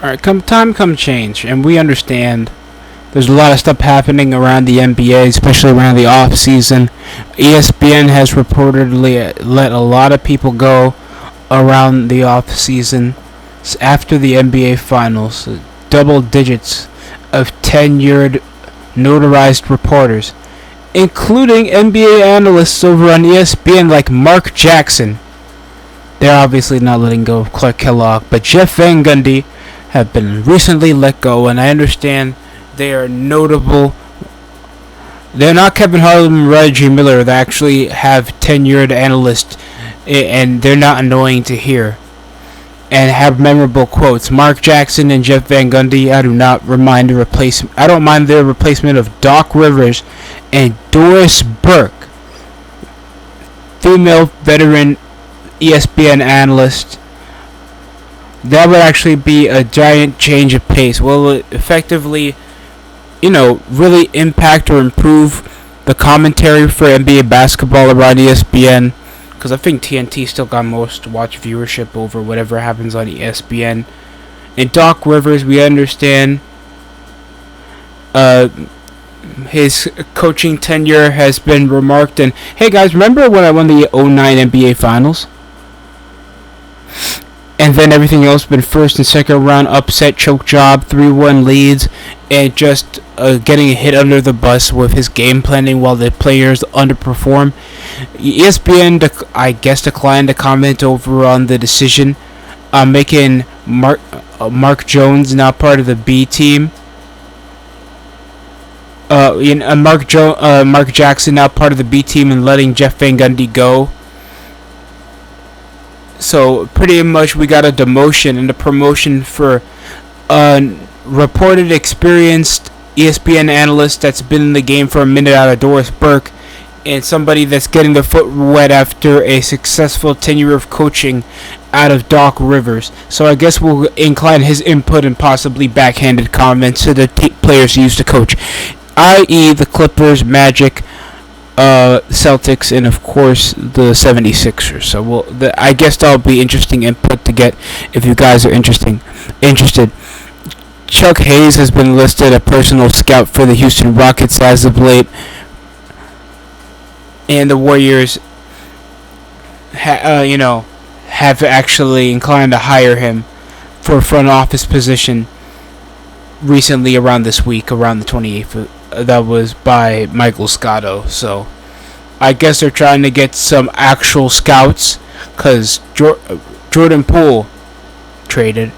Alright, come change, and we understand there's a lot of stuff happening around the NBA, especially around the off season. ESPN has reportedly let a lot of people go around the off season after the NBA Finals. Double digits of tenured, notarized reporters, including NBA analysts over on ESPN like Mark Jackson. They're obviously not letting go of Clark Kellogg, but Jeff Van Gundy have been recently let go, and I understand they are notable. They're not Kevin Harlan and Reggie Miller. They actually have tenured analysts, and they're not annoying to hear, and have memorable quotes. Mark Jackson and Jeff Van Gundy. I don't mind their replacement of Doc Rivers and Doris Burke, female veteran ESPN analyst. That would actually be a giant change of pace. Will it effectively, really impact or improve the commentary for NBA basketball around ESPN? Because I think TNT still got most watch viewership over whatever happens on ESPN. And Doc Rivers, we understand his coaching tenure has been remarked. And hey guys, remember when I won the 2009 NBA Finals? And then everything else been first and second round upset, choke job, 3-1 leads, and just getting hit under the bus with his game planning while the players underperform. ESPN, declined to comment over on the decision, making Mark Jones now part of the B team. Mark Jackson now part of the B team, and letting Jeff Van Gundy go. So pretty much we got a demotion and a promotion for a reported experienced ESPN analyst that's been in the game for a minute out of Doris Burke, and somebody that's getting their foot wet after a successful tenure of coaching out of Doc Rivers. So I guess we'll incline his input and possibly backhanded comments to the players he used to coach, i.e. the Clippers, Magic, Celtics, and of course the 76ers. So I guess that'll be interesting input to get if you guys are interested. Chuck Hayes has been listed a personal scout for the Houston Rockets as of late, and the Warriors have actually inclined to hire him for a front office position recently around this week, around the 28th. That was by Michael Scotto. So I guess they're trying to get some actual scouts, because Jordan Poole traded,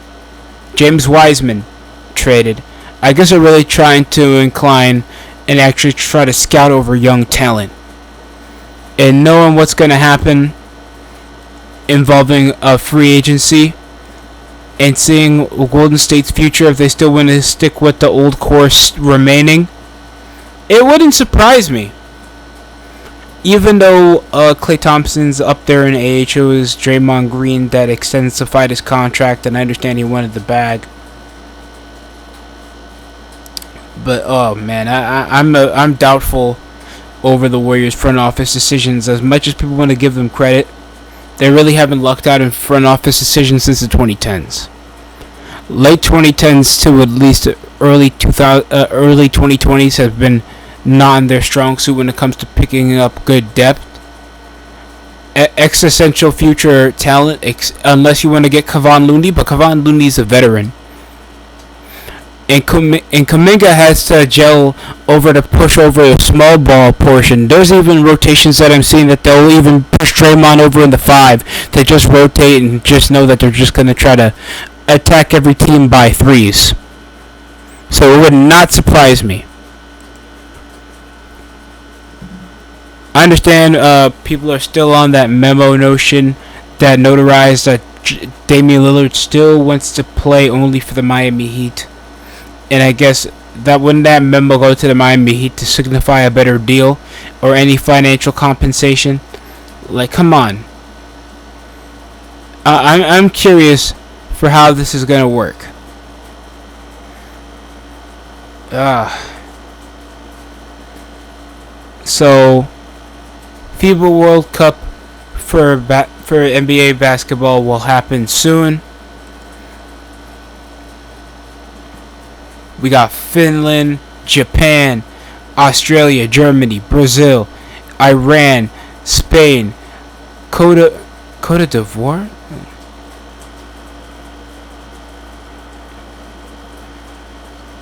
James Wiseman traded. I guess they're really trying to incline and actually try to scout over young talent, and knowing what's going to happen involving a free agency, and seeing Golden State's future if they still want to stick with the old course remaining. It wouldn't surprise me. Even though Klay Thompson's up there in age, it was Draymond Green that extensified his contract, and I understand he wanted the bag. But oh man, I'm doubtful over the Warriors' front office decisions. As much as people want to give them credit, they really haven't lucked out in front office decisions since the 2010s. Late 2010s to at least early 2020s have been not in their strong suit when it comes to picking up good depth. Existential future talent, unless you want to get Kevon Looney, but Kevon Looney's a veteran. And Kuminga has to gel over to push over a small ball portion. There's even rotations that I'm seeing that they'll even push Draymond over in the 5 to just rotate and just know that they're just going to try to attack every team by threes. So it would not surprise me. I understand people are still on that memo notion that notarized that Damian Lillard still wants to play only for the Miami Heat. And I guess that wouldn't that memo go to the Miami Heat to signify a better deal or any financial compensation? Like, come on. I'm curious for how this is gonna work. So, FIBA World Cup for NBA basketball will happen soon. We got Finland, Japan, Australia, Germany, Brazil, Iran, Spain, Cote d'Ivoire,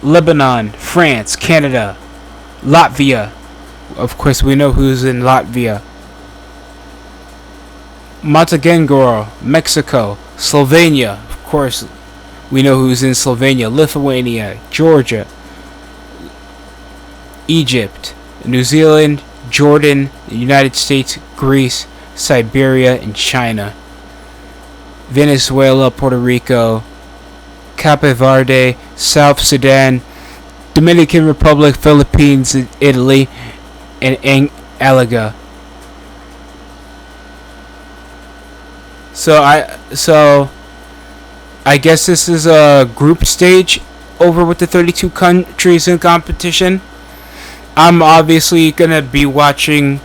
Lebanon, France, Canada, Latvia. Of course, we know who's in Latvia. Montenegro, Mexico, Slovenia. Of course, we know who's in Slovenia. Lithuania, Georgia, Egypt, New Zealand, Jordan, the United States, Greece, Siberia, and China. Venezuela, Puerto Rico, Cape Verde, South Sudan, Dominican Republic, Philippines, Italy, and Antigua. So I guess this is a group stage over with the 32 countries in competition. I'm obviously gonna be watching.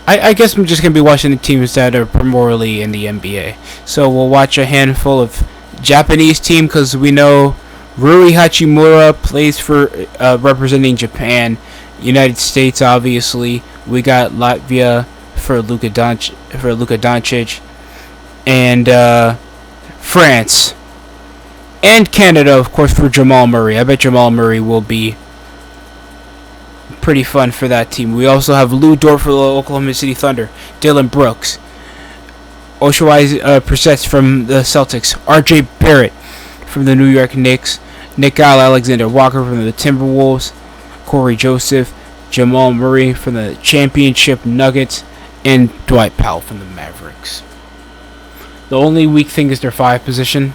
I guess I'm just gonna be watching the teams that are primarily in the NBA. So we'll watch a handful of Japanese team because we know Rui Hachimura plays for representing Japan. United States, obviously, we got Latvia for Luka Doncic, and France, and Canada, of course, for Jamal Murray. I bet Jamal Murray will be pretty fun for that team. We also have Lou Dort for the Oklahoma City Thunder, Dylan Brooks, Oshawai Brissett from the Celtics, R.J. Barrett from the New York Knicks, Nick Alexander Walker from the Timberwolves, Corey Joseph, Jamal Murray from the Championship Nuggets, and Dwight Powell from the Mavericks. The only weak thing is their 5 position,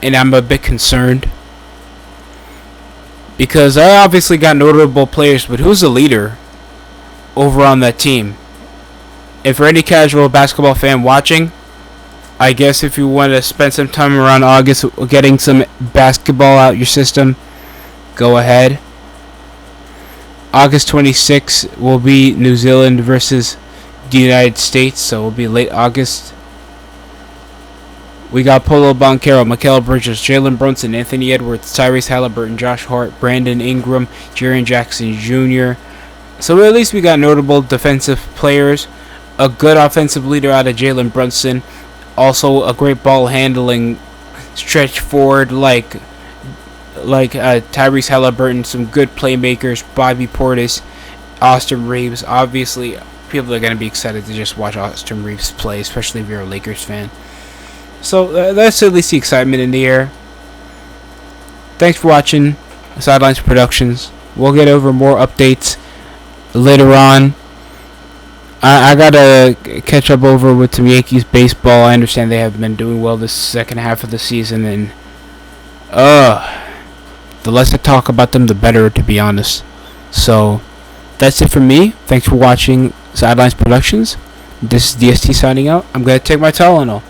and I'm a bit concerned because I obviously got notable players, but who's the leader over on that team? And for any casual basketball fan watching, I guess if you want to spend some time around August getting some basketball out your system, go ahead. August 26th will be New Zealand versus the United States, so it will be late August. We got Polo Banchero, Mikal Bridges, Jalen Brunson, Anthony Edwards, Tyrese Halliburton, Josh Hart, Brandon Ingram, Jaren Jackson Jr. So at least we got notable defensive players. A good offensive leader out of Jalen Brunson. Also a great ball handling stretch forward like Tyrese Halliburton. Some good playmakers, Bobby Portis, Austin Reeves. Obviously, people are going to be excited to just watch Austin Reeves play, especially if you're a Lakers fan. So that's at least the excitement in the air. Thanks for watching Sidelines Productions. We'll get over more updates later on. I gotta catch up over with some Yankees baseball. I understand they have been doing well this second half of the season, and the less I talk about them, the better, to be honest. So that's it from me. Thanks for watching Sidelines Productions. This is DST signing out. I'm gonna take my Tylenol.